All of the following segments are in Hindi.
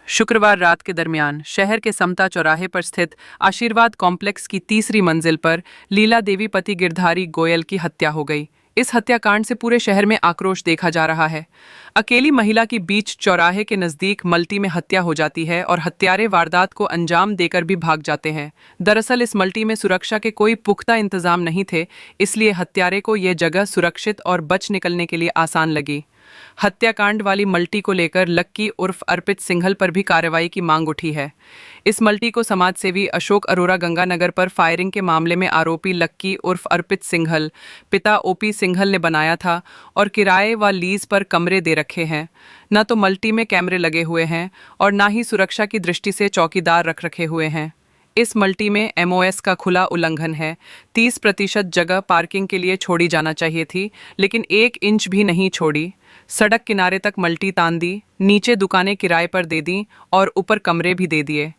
शुक्रवार रात के दरमियान शहर के समता चौराहे पर स्थित आशीर्वाद कॉम्प्लेक्स की तीसरी मंजिल पर लीला देवी पति गिरधारी गोयल की हत्या हो गई। इस हत्याकांड से पूरे शहर में आक्रोश देखा जा रहा है। अकेली महिला की बीच चौराहे के नजदीक मल्टी में हत्या हो जाती है और हत्यारे वारदात को अंजाम देकर भी भाग जाते हैं। दरअसल इस मल्टी में सुरक्षा के कोई पुख्ता इंतजाम नहीं थे, इसलिए हत्यारे को यह जगह सुरक्षित और बच निकलने के लिए आसान लगी। हत्याकांड वाली मल्टी को लेकर लक्की उर्फ अर्पित सिंघल पर भी कार्रवाई की मांग उठी है। इस मल्टी को समाजसेवी अशोक अरोरा गंगानगर पर फायरिंग के मामले में आरोपी लक्की उर्फ अर्पित सिंघल पिता ओपी सिंघल ने बनाया था और किराए व लीज पर कमरे दे रखे हैं। न तो मल्टी में कैमरे लगे हुए हैं और न ही सुरक्षा की दृष्टि से चौकीदार रख रखे हुए हैं। इस मल्टी में एमओएस का खुला उल्लंघन है। 30% जगह पार्किंग के लिए छोड़ी जाना चाहिए थी, लेकिन 1 इंच भी नहीं छोड़ी। सड़क किनारे तक मल्टी तान दी, नीचे दुकानें किराए पर दे दी और ऊपर कमरे भी दे दिए।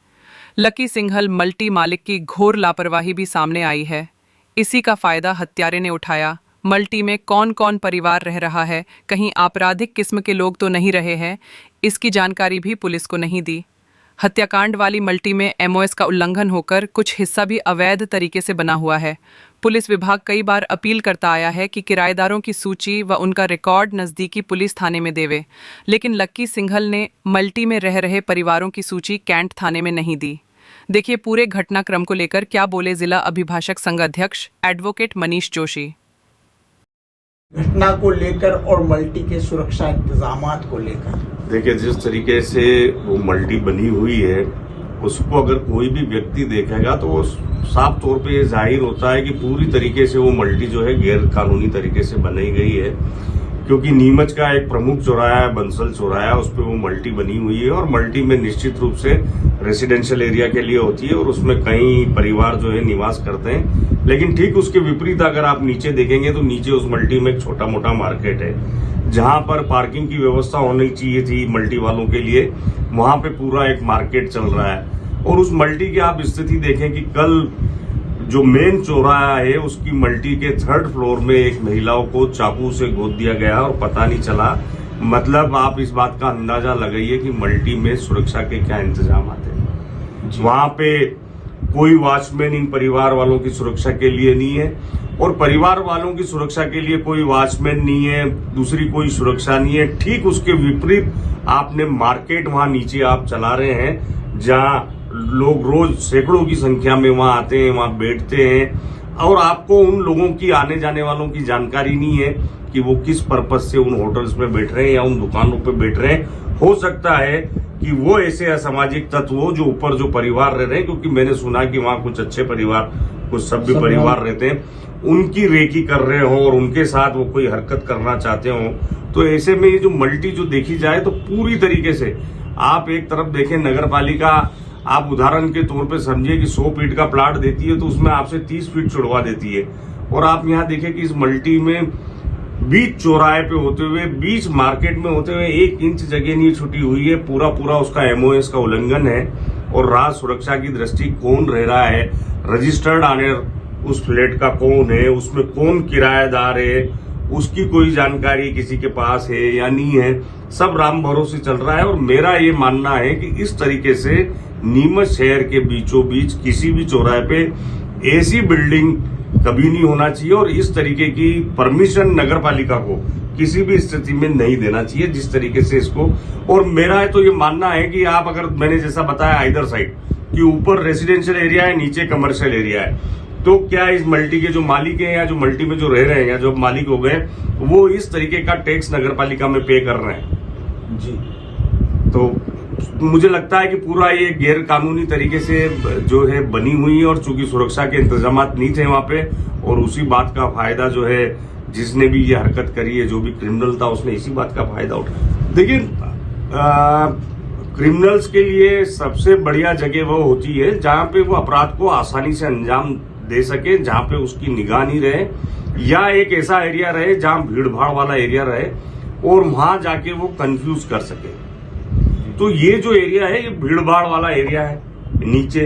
लकी सिंघल मल्टी मालिक की घोर लापरवाही भी सामने आई है। इसी का फायदा हत्यारे ने उठाया। मल्टी में कौन कौन परिवार रह रहा है, कहीं आपराधिक किस्म के लोग तो नहीं रहे हैं, इसकी जानकारी भी पुलिस को नहीं दी। हत्याकांड वाली मल्टी में एमओएस का उल्लंघन होकर कुछ हिस्सा भी अवैध तरीके से बना हुआ है। पुलिस विभाग कई बार अपील करता आया है कि किराएदारों की सूची व उनका रिकॉर्ड नज़दीकी पुलिस थाने में देवे, लेकिन लक्की सिंघल ने मल्टी में रह रहे परिवारों की सूची कैंट थाने में नहीं दी। देखिए पूरे घटनाक्रम को लेकर क्या बोले जिला अभिभाषक संघ अध्यक्ष एडवोकेट मनीष जोशी। घटना को लेकर और मल्टी के सुरक्षा इंतजामात को लेकर देखिए, जिस तरीके से वो मल्टी बनी हुई है उसको अगर कोई भी व्यक्ति देखेगा तो वो साफ तौर पे ये जाहिर होता है कि पूरी तरीके से वो मल्टी जो है गैर कानूनी तरीके से बनाई गई है। क्योंकि नीमच का एक प्रमुख चौराहा है बंसल चौराहा, उस पर वो मल्टी बनी हुई है और मल्टी में निश्चित रूप से रेसिडेंशियल एरिया के लिए होती है और उसमें कई परिवार जो है निवास करते हैं। लेकिन ठीक उसके विपरीत अगर आप नीचे देखेंगे तो नीचे उस मल्टी में एक छोटा मोटा मार्केट है जहां पर पार्किंग की व्यवस्था होनी चाहिए थी मल्टी वालों के लिए, वहां पे पूरा एक मार्केट चल रहा है। और उस मल्टी की आप स्थिति देखें कि कल जो मेन चौराहा है उसकी मल्टी के 3rd फ्लोर में एक महिलाओं को चाकू से गोद दिया गया और पता नहीं चला। मतलब आप इस बात का अंदाजा लगाइए कि मल्टी में सुरक्षा के क्या इंतजाम आते हैं। वहां पे कोई वॉचमैन इन परिवार वालों की सुरक्षा के लिए नहीं है और परिवार वालों की सुरक्षा के लिए कोई वॉचमैन नहीं है, दूसरी कोई सुरक्षा नहीं है। ठीक उसके विपरीत आपने मार्केट वहां नीचे आप चला रहे हैं जहां लोग रोज सैकड़ों की संख्या में वहां आते हैं, वहां बैठते हैं और आपको उन लोगों की आने जाने वालों की जानकारी नहीं है कि वो किस पर्पज से उन होटल्स में बैठ रहे हैं या उन दुकानों पे बैठ रहे हैं। हो सकता है कि वो ऐसे असामाजिक तत्व हो जो ऊपर जो परिवार रह रहे हैं, क्योंकि मैंने सुना कि वहां कुछ अच्छे परिवार, कुछ सभ्य परिवार रहते हैं, उनकी रेकी कर रहे हो और उनके साथ वो कोई हरकत करना चाहते हो। तो ऐसे में ये जो मल्टी जो देखी जाए तो पूरी तरीके से आप एक तरफ देखें, नगर पालिका आप उदाहरण के तौर पे समझिए कि 100 फीट का प्लाट देती है तो उसमें आपसे 30 फीट छुड़वा देती है। और आप यहाँ देखें कि इस मल्टी में बीच चौराहे पे होते हुए, बीच मार्केट में होते हुए 1 इंच जगह नहीं छुटी हुई है। पूरा पूरा उसका एमओएस का उल्लंघन है। और रात सुरक्षा की दृष्टि कौन रह रहा है, रजिस्टर्ड ऑनर उस फ्लैट का कौन है, उसमें कौन किराएदार है, उसकी कोई जानकारी किसी के पास है या नहीं है, सब राम भरोसे चल रहा है। और मेरा ये मानना है कि इस तरीके से नीमच शहर के बीचों बीच किसी भी चौराहे पे ऐसी बिल्डिंग कभी नहीं होना चाहिए और इस तरीके की परमिशन नगर पालिका को किसी भी स्थिति में नहीं देना चाहिए जिस तरीके से इसको। और मेरा तो ये मानना है कि आप अगर मैंने जैसा बताया आइदर साइड कि ऊपर रेसिडेंशियल एरिया है, नीचे कमर्शियल एरिया है, तो क्या इस मल्टी के जो मालिक हैं या जो मल्टी में जो रह रहे हैं या जो मालिक हो गए वो इस तरीके का टैक्स नगर पालिका में पे कर रहे हैं जी। तो मुझे लगता है कि पूरा ये गैर कानूनी तरीके से जो है बनी हुई है और चूंकि सुरक्षा के इंतजाम नहीं थे वहां पे और उसी बात का फायदा जो है जिसने भी ये हरकत करी है, जो भी क्रिमिनल था उसने इसी बात का फायदा उठाया। देखिए, क्रिमिनल्स के लिए सबसे बढ़िया जगह वो होती है जहां पे वो अपराध को आसानी से अंजाम दे सके, जहां पे उसकी निगाह नहीं रहे या एक ऐसा एरिया रहे जहां भीड़ भाड़ वाला एरिया रहे और वहां जाके वो कंफ्यूज कर सके। तो ये जो एरिया है ये भीड़ भाड़ वाला एरिया है नीचे,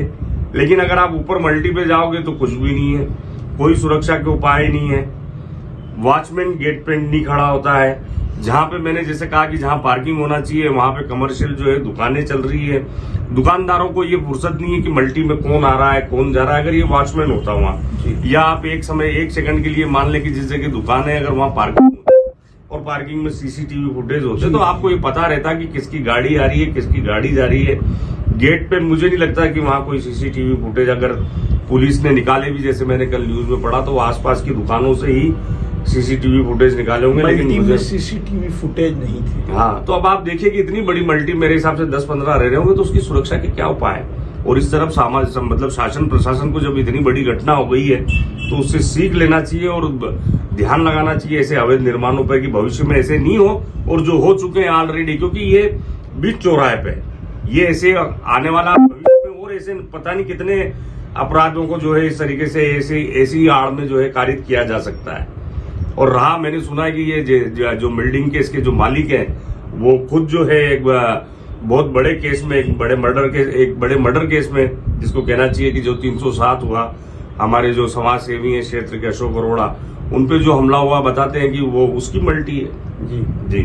लेकिन अगर आप ऊपर मल्टी पे जाओगे तो कुछ भी नहीं है, कोई सुरक्षा के उपाय नहीं है। वॉचमैन गेट पे नहीं खड़ा होता है, जहां पे मैंने जैसे कहा कि जहां पार्किंग होना चाहिए वहां पे कमर्शियल जो है दुकानें चल रही है। दुकानदारों को ये फुर्सत नहीं है कि मल्टी में कौन आ रहा है कौन जा रहा है। अगर ये वॉचमैन होता वहां, या आप एक सेकंड के लिए मान लें कि जिस जगह दुकान है अगर वहां पार्किंग और पार्किंग में सीसीटीवी फुटेज होते तो आपको ये पता रहता कि किसकी गाड़ी आ रही है किसकी गाड़ी जा रही है। गेट पे मुझे नहीं लगता कि वहां कोई सीसीटीवी फुटेज अगर पुलिस ने निकाले भी, जैसे मैंने कल न्यूज में पढ़ा, तो आसपास की दुकानों से ही सीसीटीवी फुटेज निकाले होंगे। लेकिन मुझे सीसीटीवी फुटेज नहीं थी। हाँ, तो अब आप देखिए कि इतनी बड़ी मल्टी मेरे हिसाब से 10-15 रह रहे होंगे, तो उसकी सुरक्षा के क्या उपाय है। और इस तरफ मतलब शासन प्रशासन को जब इतनी बड़ी घटना हो गई है तो उससे सीख लेना चाहिए और ध्यान लगाना चाहिए ऐसे अवैध निर्माणों पर कि भविष्य में ऐसे नहीं हो, और जो हो चुके हैं ऑलरेडी, क्योंकि ये बीच चौराहे पे ये ऐसे आने वाला भविष्य में और ऐसे पता नहीं कितने अपराधों को जो है इस तरीके से ऐसी आड़ में जो है कारित किया जा सकता है। और रहा, मैंने सुना है कि ये जो बिल्डिंग के इसके जो मालिक हैं वो खुद जो है एक बहुत बड़े केस में, एक बड़े मर्डर केस में, जिसको कहना चाहिए कि जो 307 हुआ, हमारे जो समाज सेवी हैं क्षेत्र के अशोक अरोड़ा, उन पे जो हमला हुआ, बताते हैं कि वो उसकी मल्टी है। जी जी।